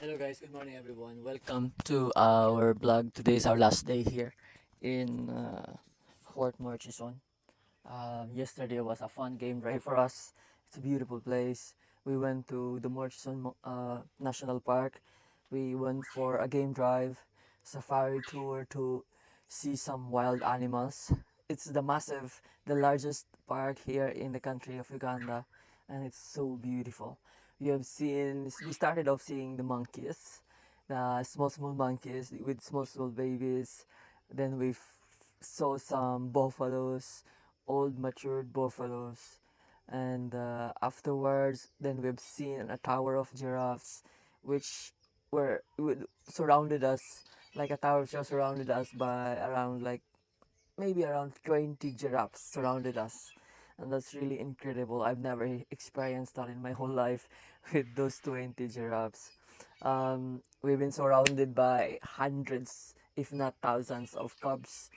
Hello guys, good morning everyone. Welcome to our vlog. Today is our last day here in Fort Murchison. Yesterday was a fun game drive for us. It's a beautiful place. We went to the Murchison National Park. We went for a game drive, safari tour to see some wild animals. It's the largest park here in the country of Uganda, and it's so beautiful. We started off seeing the monkeys, the small monkeys with small babies. Then saw some buffaloes, old matured buffaloes, and afterwards then we've seen a tower of giraffes which surrounded us, like a tower just surrounded us by around like maybe around 20 giraffes surrounded us, and that's really incredible. I've never experienced that in my whole life with those 20 giraffes. We've been surrounded by hundreds if not thousands of cubs.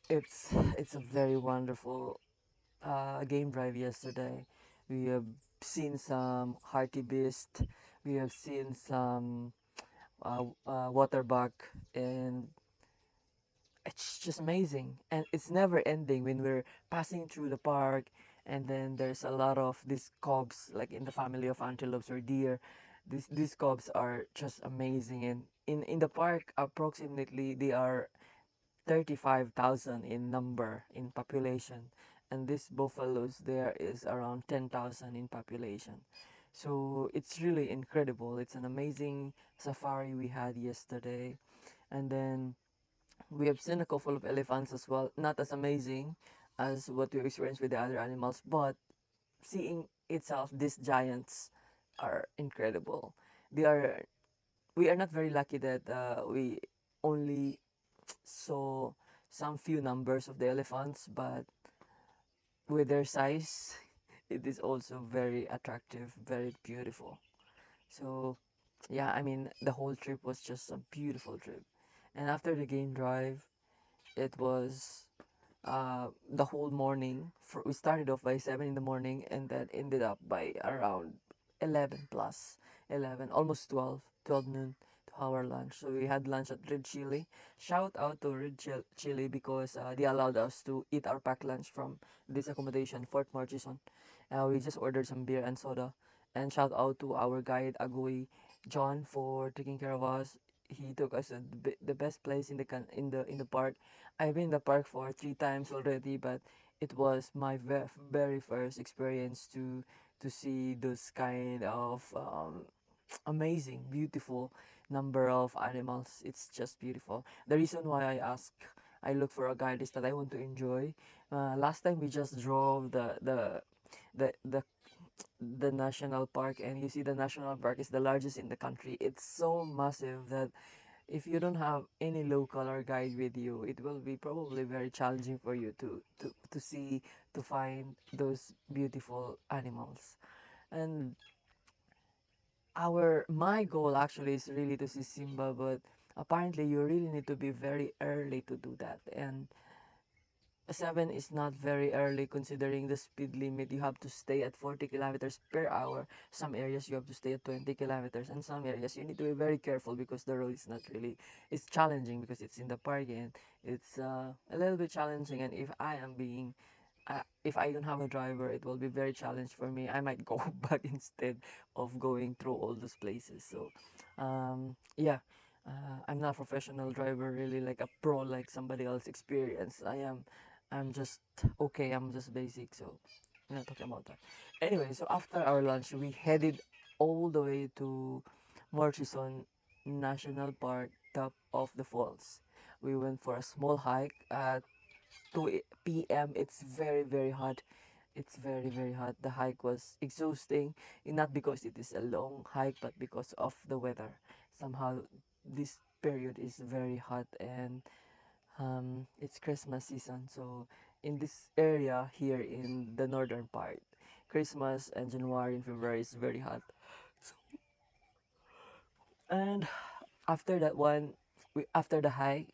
It's a very wonderful game drive yesterday. We have seen some harty beast. We have seen some waterbuck, and it's just amazing. And it's never ending when we're passing through the park. And then there's a lot of these cobs, like in the family of antelopes or deer. These cobs are just amazing. And in the park, approximately they are 35,000 in number, in population, and this buffaloes there is around 10,000 in population. So it's really incredible. It's an amazing safari we had yesterday. And then we have seen a couple of elephants as well, not as amazing as what we experienced with the other animals, but seeing itself, these giants are incredible. They are We are not very lucky that we only saw some few numbers of the elephants, but with their size, it is also very attractive, very beautiful. So, yeah, I mean, the whole trip was just a beautiful trip. And after the game drive, it was the whole morning. We started off by 7 in the morning and then ended up by around 11 plus 11, almost 12 noon to our lunch. So we had lunch at Red Chili. Shout out to Chili because they allowed us to eat our packed lunch from this accommodation, Fort Murchison. We just ordered some beer and soda. And shout out to our guide Agoy John for taking care of us. He took us to the best place in the park. I've been in the park for 3 times already, but it was my very first experience to see those kind of amazing, beautiful number of animals. It's just beautiful. The reason why I look for a guide is that I want to enjoy. Last time we just drove the the the national park, and you see the national park is the largest in the country. It's so massive that if you don't have any local or guide with you, it will be probably very challenging for you to see, to find those beautiful animals. And our my goal actually is really to see Simba, but apparently you really need to be very early to do that. And 7 is not very early considering the speed limit. You have to stay at 40 kilometers per hour. Some areas you have to stay at 20 kilometers, and some areas you need to be very careful because the road is not really, it's challenging because it's in the park, and it's a little bit challenging. And if I don't have a driver, it will be very challenged for me. I might go back instead of going through all those places. So yeah, I'm not a professional driver, really like a pro, like somebody else experience. I'm just okay. I'm just basic. So I'm not talking about that. Anyway, so after our lunch, we headed all the way to Murchison National Park, top of the falls. We went for a small hike at 2 p.m. It's very hot. It's very hot. The hike was exhausting, not because it is a long hike, but because of the weather. Somehow, this period is very hot, and it's Christmas season. So in this area here in the northern part, Christmas and January and February is very hot. And after that one, after the hike,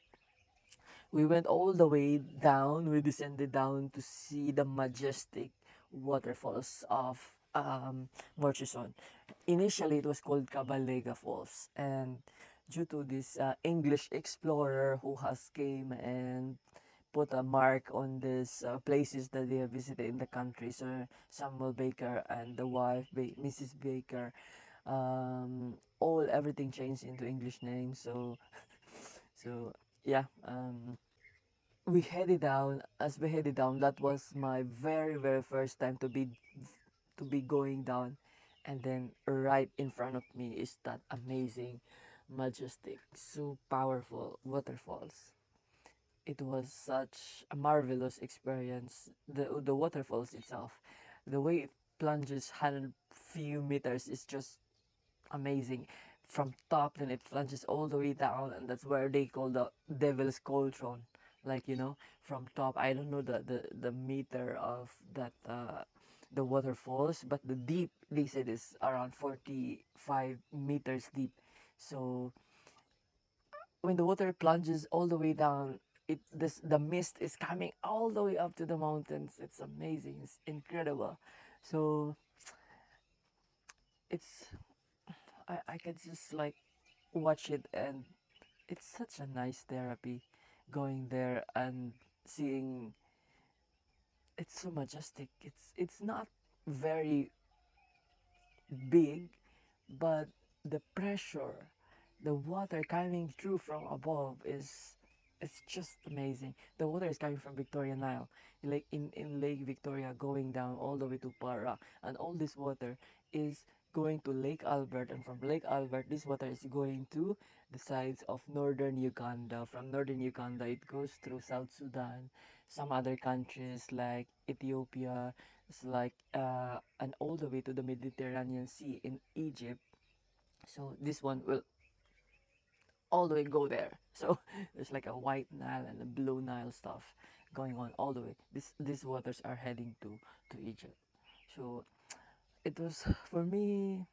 we went all the way down. We descended down to see the majestic waterfalls of Murchison. Initially, it was called Cabalega Falls, and due to this English explorer who has came and put a mark on these places that they have visited in the country, Sir Samuel Baker and the wife, Mrs. Baker, all everything changed into English names. So yeah, we headed down. As we headed down, that was my very first time to be going down, and then right in front of me is that amazing, majestic, so powerful waterfalls. It was such a marvelous experience. The waterfalls itself, the way it plunges 100 few meters is just amazing. From top, then it plunges all the way down, and that's where they call the Devil's Cauldron. Like, from top, I don't know the meter of that the waterfalls, but the deep they said is around 45 meters deep. So when the water plunges all the way down, the mist is coming all the way up to the mountains. It's amazing. It's incredible. So it's I can just like watch it, and it's such a nice therapy going there and seeing. It's so majestic. It's not very big, but the pressure, the water coming through from above is it's just amazing. The water is coming from Victoria Nile, like in Lake Victoria, going down all the way to Para, and all this water is going to Lake Albert, and from Lake Albert, this water is going to the sides of northern Uganda. From northern Uganda, it goes through South Sudan, some other countries like Ethiopia, it's like and all the way to the Mediterranean Sea in Egypt. So this one will all the way go there. So there's like a white Nile and a blue Nile stuff going on all the way. These waters are heading to Egypt. So it was for me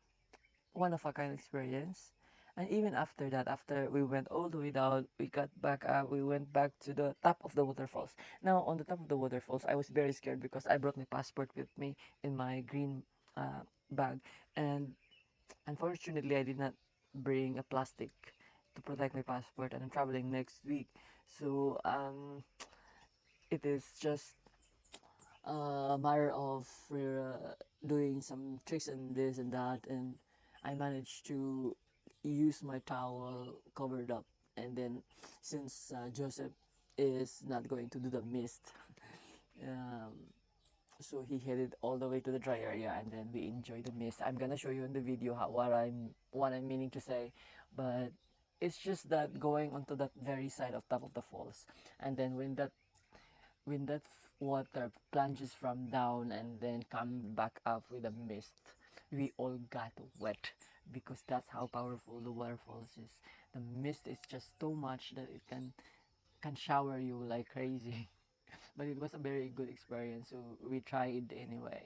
one of a kind experience. And even after that, after we went all the way down, we got back up, we went back to the top of the waterfalls. Now, on the top of the waterfalls, I was very scared because I brought my passport with me in my green bag. And unfortunately, I did not bring a plastic to protect my passport, and I'm traveling next week. So, it is just a matter of doing some tricks and this and that, and I managed to use my towel covered up, and then since Joseph is not going to do the mist, um, so he headed all the way to the dry area, and then we enjoyed the mist. I'm gonna show you in the video what I'm meaning to say, but it's just that going onto that very side of top of the falls, and then when that water plunges from down and then come back up with a mist, we all got wet because that's how powerful the waterfalls is. The mist is just so much that it can shower you like crazy. But it was a very good experience, so we tried anyway.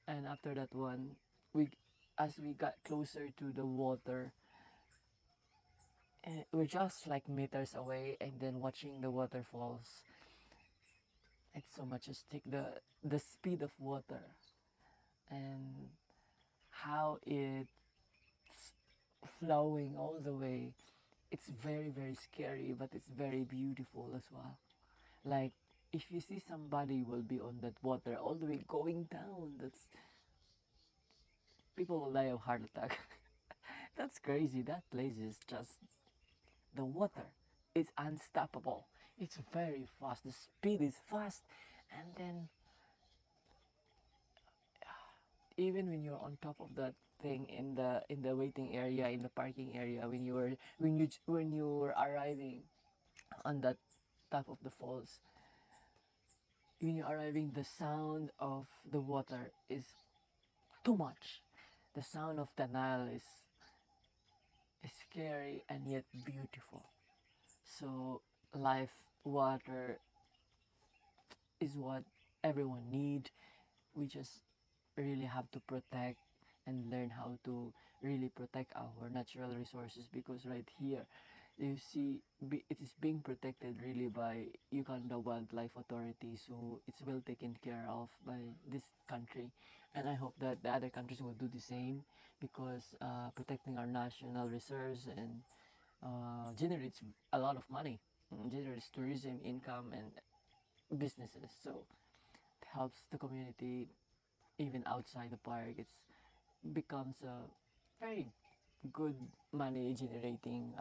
And after that one, we as we got closer to the water, we're just like meters away, and then watching the waterfalls. It's so majestic. The speed of water and how it's flowing all the way. It's very scary, but it's very beautiful as well. Like if you see somebody will be on that water all the way going down, that's people will die of heart attack. That's crazy. That place is just the water. It's unstoppable. It's very fast. The speed is fast, and then even when you're on top of that thing in the waiting area, in the parking area, when you were arriving on that top of the falls, when you're arriving, the sound of the water is too much. The sound of the Nile is scary and yet beautiful. So life water is what everyone need. We just really have to protect and learn how to really protect our natural resources, because right here you see, it is being protected really by Uganda Wildlife Authority, so it's well taken care of by this country, and I hope that the other countries will do the same because protecting our national reserves and generates a lot of money, generates tourism income and businesses, so it helps the community even outside the park. It's becomes a very good money generating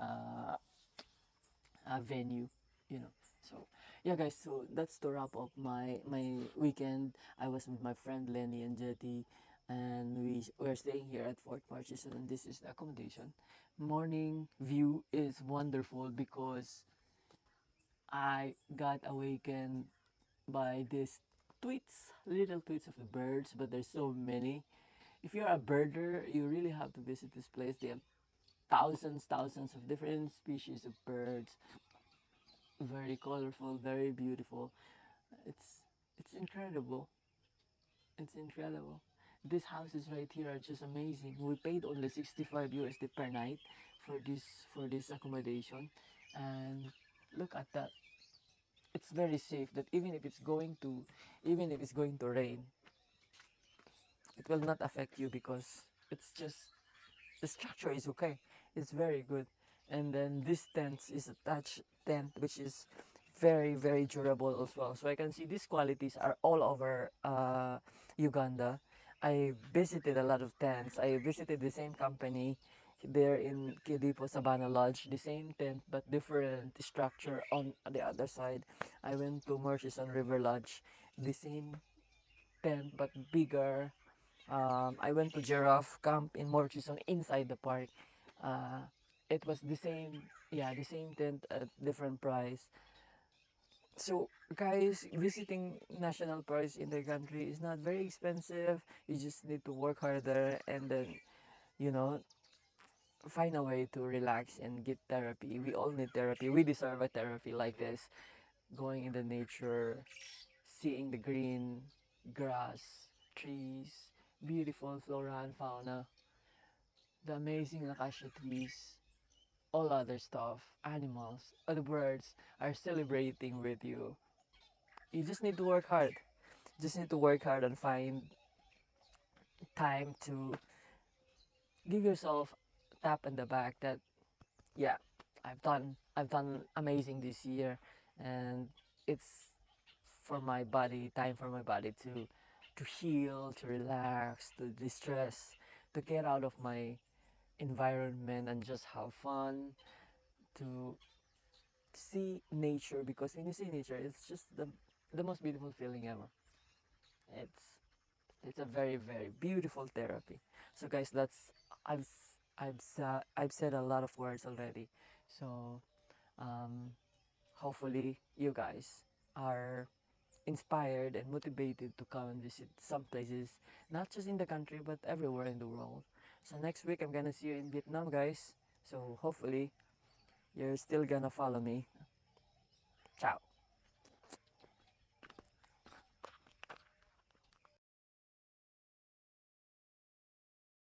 venue, you know. So yeah, guys, so that's to wrap up my weekend. I was with my friend Lenny and Jetty, and we're staying here at Fort Murchison, and this is the accommodation. Morning view is wonderful because I got awakened by these tweets, little tweets of the birds, but there's so many. If you're a birder, you really have to visit this place. They have thousands of different species of birds, very colorful, very beautiful. It's it's incredible. It's incredible. These houses right here are just amazing. We paid only 65 USD per night for this accommodation, and look at that. It's very safe that even if it's going to rain, it will not affect you because it's just the structure is okay. It's very good. And then this tent is a thatch tent which is very durable as well. So I can see these qualities are all over Uganda. I visited a lot of tents. I visited the same company there in Kidipo Sabana Lodge, the same tent but different structure on the other side. I went to Murchison River Lodge, the same tent but bigger. I went to Giraffe Camp in Murchison inside the park. Uh, it was the same, yeah, the same tent at different price. So, guys, visiting national parks in the country is not very expensive. You just need to work harder and then, you know, find a way to relax and get therapy. We all need therapy. We deserve a therapy like this. Going in the nature, seeing the green grass, trees, beautiful flora and fauna, the amazing acacia trees, all other stuff, animals, other birds are celebrating with you. You just need to work hard. Just need to work hard and find time to give yourself a tap in the back that yeah, I've done amazing this year, and it's for my body, time for my body to heal, to relax, to distress, to get out of my environment and just have fun, to see nature because when you see nature it's just the most beautiful feeling ever. It's it's a very beautiful therapy. So guys, that's I've said a lot of words already. So um hopefully you guys are inspired and motivated to come and visit some places, not just in the country but everywhere in the world. So next week I'm gonna see you in Vietnam, guys. So hopefully you're still gonna follow me. Ciao.